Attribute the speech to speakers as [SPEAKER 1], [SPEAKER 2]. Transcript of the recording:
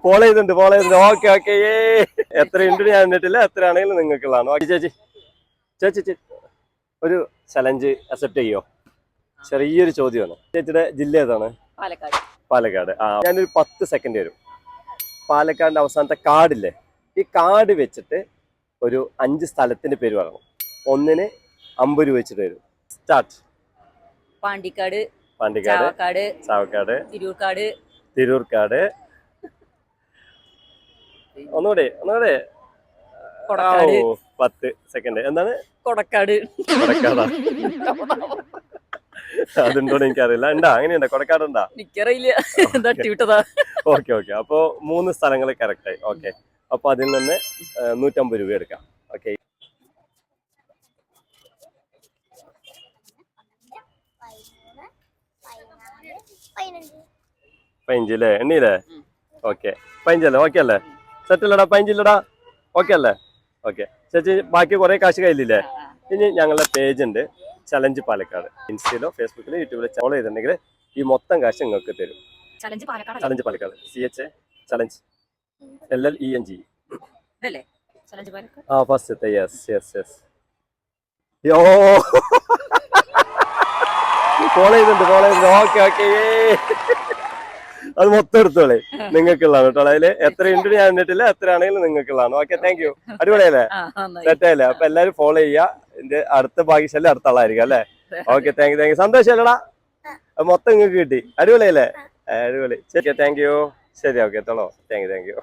[SPEAKER 1] Follow ചെയ്തിട്ടുണ്ട് okay okay എത്ര ഉണ്ട് ഞാൻ എന്നിട്ടില്ല എത്ര ആണെങ്കിലും നിങ്ങൾക്കുള്ളതാണ്. ഓക്കെ ചേച്ചി ചേച്ചി ഒരു ചലഞ്ച് അക്സെപ്റ്റ് ചെയ്യോ? ചെറിയൊരു ചോദ്യമാണ്. ചേച്ചിയുടെ ജില്ല ഏതാണ്? പാലക്കാട്. ഞാനൊരു 10 സെക്കൻഡ് വരും. പാലക്കാടിന്റെ അവസാനത്തെ കാടില്ലേ, ഈ കാട് വെച്ചിട്ട് ഒരു 5 സ്ഥലത്തിന്റെ പേര് പറയണം. ഒന്നിന് 50 രൂപ വെച്ചിട്ട് വരും. സ്റ്റാർട്ട്.
[SPEAKER 2] പാണ്ടിക്കാട്,
[SPEAKER 1] ചാവക്കാട്, തിരൂർക്കാട്. ഒന്നുകൂടെ 10 സെക്കൻഡ്. എന്താണ്?
[SPEAKER 2] കൊടക്കാട്.
[SPEAKER 1] അതുണ്ടോ എനിക്കറിയില്ല. ഉണ്ടാ? അങ്ങനെയുണ്ടോ? കൊടക്കാടുണ്ടാ?
[SPEAKER 2] എനിക്കറിയില്ല.
[SPEAKER 1] ഓക്കെ അപ്പൊ 3 സ്ഥലങ്ങൾ കറക്റ്റ് ആയി. ഓക്കെ, അപ്പൊ അതിൽ നിന്ന് 150 രൂപ എടുക്കാം. ഓക്കെ, പതിനഞ്ചില്ലേ? എണ്ണീല്ലേ? ഓക്കെ, 15 ഓക്കെ അല്ലേ? സെറ്റ് അല്ലടാ? 15 ഓക്കെ അല്ലേ? ഓക്കെ ചേച്ചി, ബാക്കി കുറെ കാശ് കയ്യിലില്ലേ? ഇനി ഞങ്ങളുടെ പേജ് ഉണ്ട്, ചലഞ്ച് പാലക്കാട്. ഇൻസ്റ്റയിലോ ഫേസ്ബുക്കിലോ യൂട്യൂബിലോ ഫോളോ ചെയ്തിട്ടുണ്ടെങ്കിൽ ഈ മൊത്തം കാശ് നിങ്ങൾക്ക് തരും. Challenge Palakkad CH challenge LLENG. First yes. യോ ഫോളോ ചെയ്തിട്ടുണ്ട്. ഓക്കെ അത് മൊത്തം എടുത്തോളെ, നിങ്ങൾക്കുള്ളതാണ് കേട്ടോ. അതില് എത്ര ഉണ്ട് ഞാൻ എന്നിട്ടില്ല, എത്ര ആണെങ്കിലും നിങ്ങൾക്കുള്ളതാണ്. Okay, thank U. അടിപൊളിയല്ലേ? സെറ്റായല്ലേ? അപ്പൊ എല്ലാരും ഫോളോ ചെയ്യാ. ഇതിന്റെ അടുത്ത ഭാഗ്യശാലി അടുത്ത ആളായിരിക്കും അല്ലേ? Okay, thank you. സന്തോഷമല്ലടാ? മൊത്തം നിങ്ങൾക്ക് കിട്ടി. അടിപൊളിയല്ലേ? അടിപൊളി. ശരി, താങ്ക് യു. ശരി, ഓക്കെ, എത്തോളോ. Thank U.